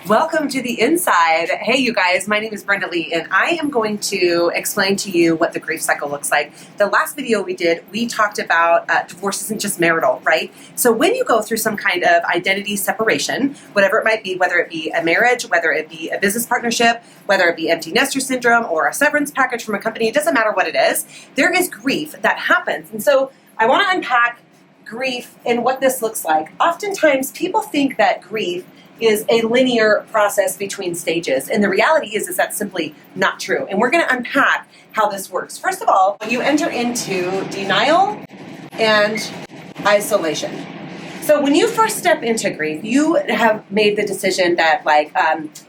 Welcome to the inside. Hey, you guys, my name is Brenda Lee, and I am going to explain to you what the grief cycle looks like. The last video we did, we talked about divorce isn't just marital, right? So when you go through some kind of identity separation, whatever it might be, whether it be a marriage, whether it be a business partnership, whether it be empty nester syndrome or a severance package from a company, it doesn't matter what it is, there is grief that happens. And so I want to unpack grief and what this looks like. Oftentimes, people think that grief is a linear process between stages. And the reality is that's simply not true. And we're going to unpack how this works. First of all, you enter into denial and isolation. So when you first step into grief, you have made the decision that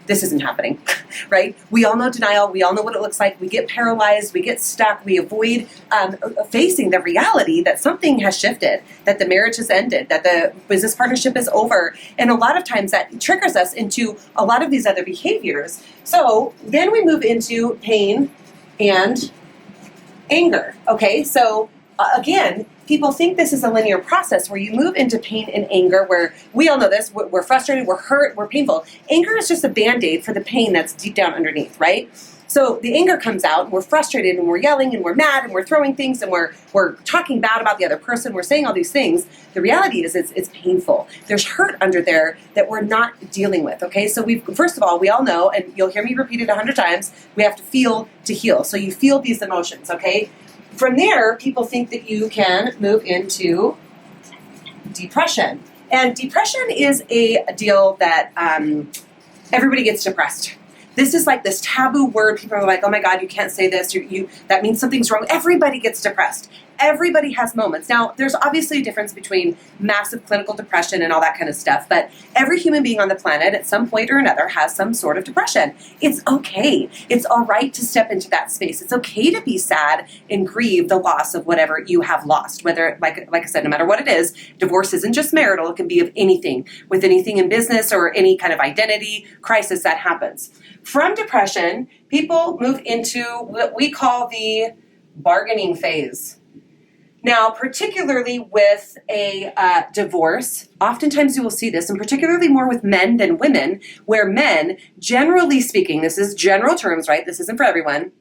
this isn't happening, right? We all know denial. We all know what it looks like. We get paralyzed. We get stuck. We avoid facing the reality that something has shifted, that the marriage has ended, that the business partnership is over. And a lot of times that triggers us into a lot of these other behaviors. So then we move into pain and anger, okay? So again, people think this is a linear process where you move into pain and anger, where we all know this, we're frustrated, we're hurt, we're painful. Anger is just a Band-Aid for the pain that's deep down underneath, right? So the anger comes out, and we're frustrated, and we're yelling, and we're mad, and we're throwing things, and we're talking bad about the other person, we're saying all these things. The reality is it's painful. There's hurt under there that we're not dealing with, okay? So first of all, we all know, and you'll hear me repeat it 100 times, we have to feel to heal. So you feel these emotions, okay? From there, people think that you can move into depression. And depression is a deal that everybody gets depressed. This is like this taboo word. People are like, oh my God, you can't say this. That means something's wrong. Everybody gets depressed. Everybody has moments. Now, there's obviously a difference between massive clinical depression and all that kind of stuff, but every human being on the planet at some point or another has some sort of depression. It's okay. It's all right to step into that space. It's okay to be sad and grieve the loss of whatever you have lost, whether, like I said, no matter what it is, divorce isn't just marital. It can be of anything, with anything in business or any kind of identity crisis that happens. From depression, people move into what we call the bargaining phase. Now, particularly with a divorce, oftentimes you will see this, and particularly more with men than women, where men, generally speaking, this is general terms, right? This isn't for everyone.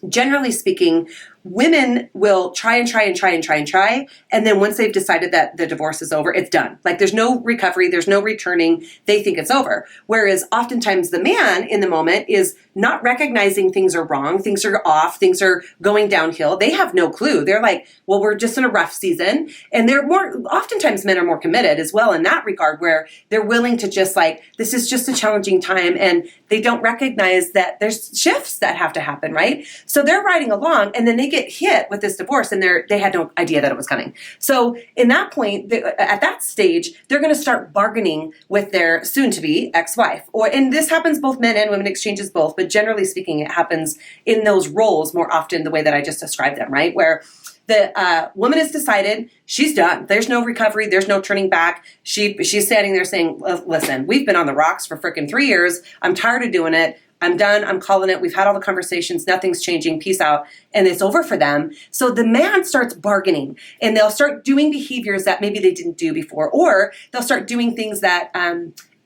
Generally speaking, women will try, and then once they've decided that the divorce is over, it's done. Like there's no recovery, there's no returning, they think it's over. Whereas oftentimes the man in the moment is not recognizing things are wrong, things are off, things are going downhill. They have no clue. They're like, well, we're just in a rough season. And oftentimes men are more committed as well in that regard, where they're willing to just this is just a challenging time, and they don't recognize that there's shifts that have to happen, right? So they're riding along, and then they get hit with this divorce, and they had no idea that it was coming. So in that point, at that stage, they're going to start bargaining with their soon-to-be ex-wife. And this happens both men and women, exchanges both, but generally speaking, it happens in those roles more often the way that I just described them, right? Where the woman has decided she's done. There's no recovery. There's no turning back. She's standing there saying, listen, we've been on the rocks for freaking 3 years. I'm tired of doing it. I'm done. I'm calling it. We've had all the conversations. Nothing's changing. Peace out. And it's over for them. So the man starts bargaining, and they'll start doing behaviors that maybe they didn't do before, or they'll start doing things that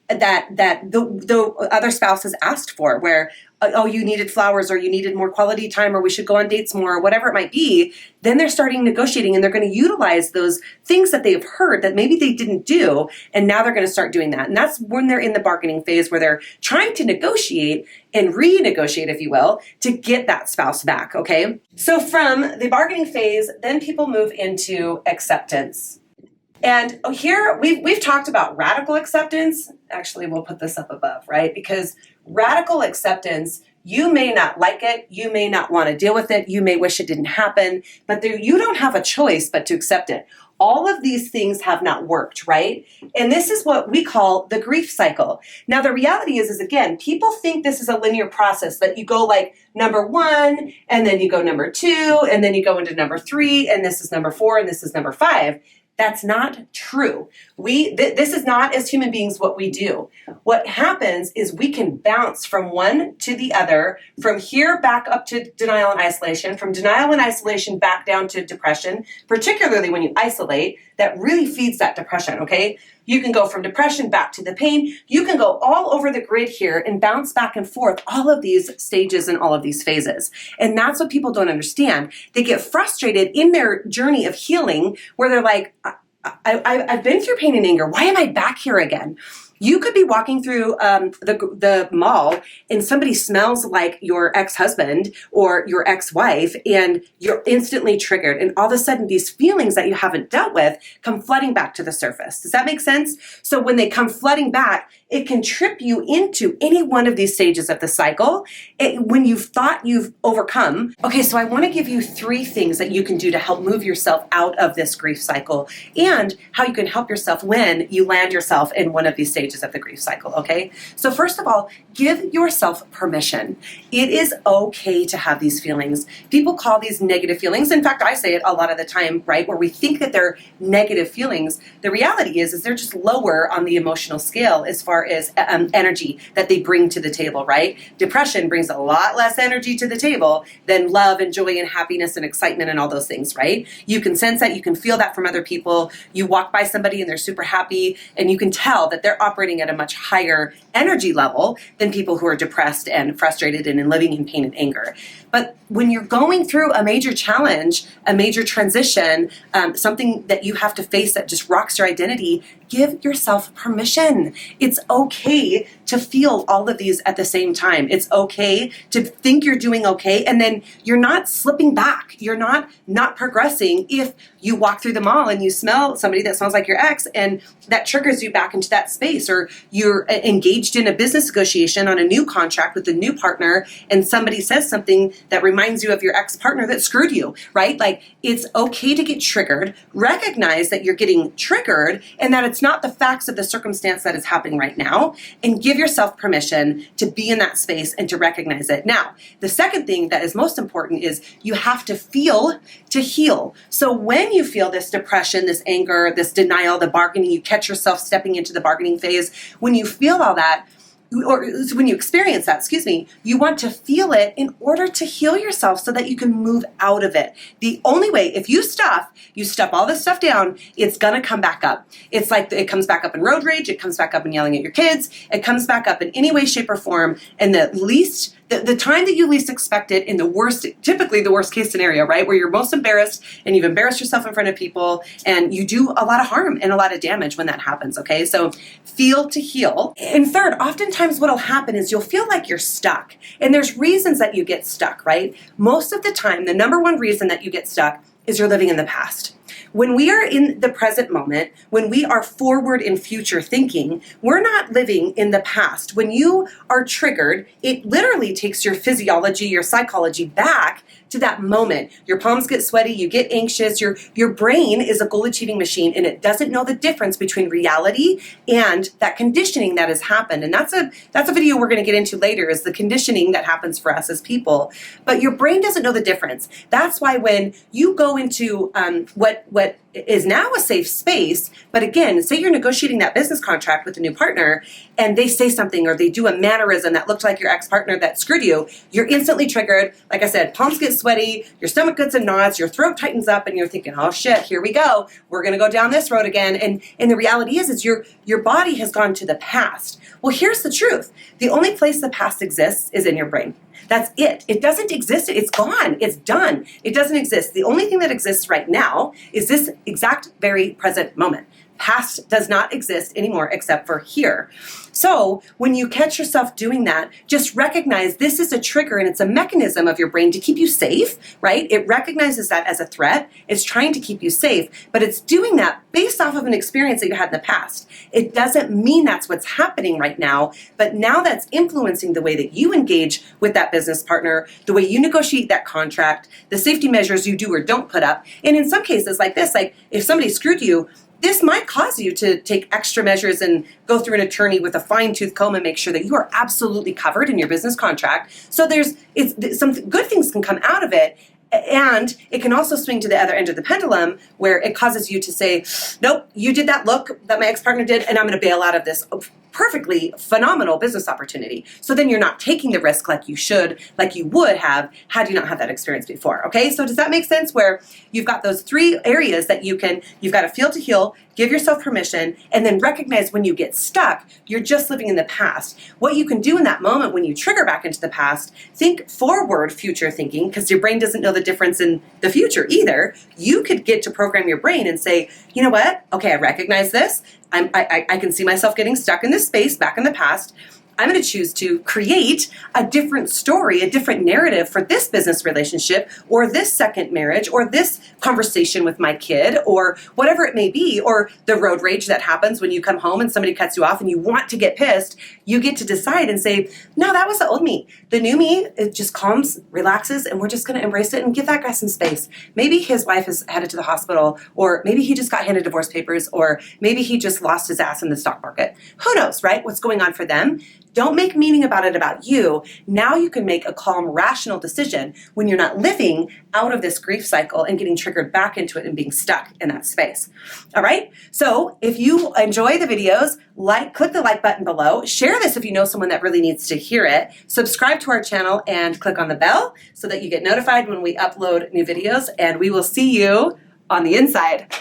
the other spouse has asked for, where, oh, you needed flowers, or you needed more quality time, or we should go on dates more, or whatever it might be. Then they're starting negotiating, and they're going to utilize those things that they've heard that maybe they didn't do, and now they're going to start doing that. And that's when they're in the bargaining phase, where they're trying to negotiate and renegotiate, if you will, to get that spouse back, okay? So from the bargaining phase, then people move into acceptance. And here we've talked about radical acceptance. Actually, we'll put this up above, right? Because radical acceptance, you may not like it. You may not want to deal with it. You may wish it didn't happen, but you don't have a choice but to accept it. All of these things have not worked, right? And this is what we call the grief cycle. Now, the reality is again, people think this is a linear process, that you go like number 1, and then you go number 2, and then you go into number 3, and this is number 4, and this is number 5. That's not true. This is not, as human beings, what we do. What happens is we can bounce from one to the other, from here back up to denial and isolation, from denial and isolation back down to depression, particularly when you isolate. That really feeds that depression, okay? You can go from depression back to the pain. You can go all over the grid here and bounce back and forth all of these stages and all of these phases. And that's what people don't understand. They get frustrated in their journey of healing where they're like, I've been through pain and anger. Why am I back here again? You could be walking through the mall and somebody smells like your ex-husband or your ex-wife and you're instantly triggered. And all of a sudden these feelings that you haven't dealt with come flooding back to the surface. Does that make sense? So when they come flooding back, it can trip you into any one of these stages of the cycle when you've thought you've overcome. Okay, so I want to give you 3 things that you can do to help move yourself out of this grief cycle and how you can help yourself when you land yourself in one of these stages of the grief cycle, okay? So first of all, give yourself permission. It is okay to have these feelings. People call these negative feelings. In fact, I say it a lot of the time, right? Where we think that they're negative feelings. The reality is they're just lower on the emotional scale as far as energy that they bring to the table, right? Depression brings a lot less energy to the table than love and joy and happiness and excitement and all those things, right? You can sense that, you can feel that from other people. You walk by somebody and they're super happy and you can tell that they're operating at a much higher energy level than people who are depressed and frustrated and living in pain and anger. But when you're going through a major challenge, a major transition, something that you have to face that just rocks your identity, give yourself permission. It's okay to feel all of these at the same time. It's okay to think you're doing okay, and then you're not slipping back. You're not progressing if you walk through the mall and you smell somebody that smells like your ex, and that triggers you back into that space, or you're engaged in a business negotiation on a new contract with a new partner, and somebody says something that reminds you of your ex-partner that screwed you, right? Like, it's okay to get triggered. Recognize that you're getting triggered and that it's not the facts of the circumstance that is happening right now, and give yourself permission to be in that space and to recognize it. Now, the second thing that is most important is you have to feel to heal. So when you feel this depression, this anger, this denial, the bargaining, you catch yourself stepping into the bargaining phase, when you feel all that, or when you experience that, you want to feel it in order to heal yourself so that you can move out of it. The only way, if you stuff all this stuff down, it's gonna come back up. It's like it comes back up in road rage, it comes back up in yelling at your kids, it comes back up in any way, shape, or form, and the time that you least expect it in typically the worst case scenario, right? Where you're most embarrassed and you've embarrassed yourself in front of people and you do a lot of harm and a lot of damage when that happens, okay? So feel to heal. And third, oftentimes what'll happen is you'll feel like you're stuck. And there's reasons that you get stuck, right? Most of the time, the number one reason that you get stuck is you're living in the past. When we are in the present moment, when we are forward in future thinking, we're not living in the past. When you are triggered, it literally takes your physiology, your psychology back to that moment. Your palms get sweaty, you get anxious, your brain is a goal-achieving machine and it doesn't know the difference between reality and that conditioning that has happened. And that's a video we're going to get into later, is the conditioning that happens for us as people. But your brain doesn't know the difference. That's why when you go into what is now a safe space, but again, say you're negotiating that business contract with a new partner and they say something or they do a mannerism that looked like your ex-partner that screwed you, you're instantly triggered. Like I said, palms get sweaty, your stomach gets in knots, your throat tightens up, and you're thinking, oh shit, here we go. We're gonna go down this road again. And the reality is your body has gone to the past. Well, here's the truth. The only place the past exists is in your brain. That's it. It doesn't exist. It's gone. It's done. It doesn't exist. The only thing that exists right now is this exact very present moment. Past does not exist anymore except for here. So when you catch yourself doing that, just recognize this is a trigger and it's a mechanism of your brain to keep you safe, right? It recognizes that as a threat. It's trying to keep you safe, but it's doing that based off of an experience that you had in the past. It doesn't mean that's what's happening right now, but now that's influencing the way that you engage with that business partner, the way you negotiate that contract, the safety measures you do or don't put up. And in some cases like this, like if somebody screwed you, this might cause you to take extra measures and go through an attorney with a fine-tooth comb and make sure that you are absolutely covered in your business contract. So some good things can come out of it. And it can also swing to the other end of the pendulum where it causes you to say, nope, you did that look that my ex-partner did, and I'm going to bail out of this perfectly phenomenal business opportunity. So then you're not taking the risk like you should, like you would have had you not had that experience before. Okay, so does that make sense? Where you've got those 3 areas that you've got to feel to heal, give yourself permission, and then recognize when you get stuck, you're just living in the past. What you can do in that moment when you trigger back into the past, think forward future thinking, because your brain doesn't know the difference in the future either. You could get to program your brain and say, you know what? Okay, I recognize this. I can see myself getting stuck in this space back in the past. I'm going to choose to create a different story, a different narrative for this business relationship or this second marriage or this conversation with my kid or whatever it may be, or the road rage that happens when you come home and somebody cuts you off and you want to get pissed. You get to decide and say, no, that was the old me. The new me, it just calms, relaxes, and we're just going to embrace it and give that guy some space. Maybe his wife is headed to the hospital, or maybe he just got handed divorce papers, or maybe he just lost his ass in the stock market. Who knows, right? What's going on for them? Don't make meaning about it about you. Now you can make a calm, rational decision when you're not living out of this grief cycle and getting triggered back into it and being stuck in that space. All right? So if you enjoy the videos, click the like button below. Share this if you know someone that really needs to hear it. Subscribe to our channel and click on the bell so that you get notified when we upload new videos. And we will see you on the inside.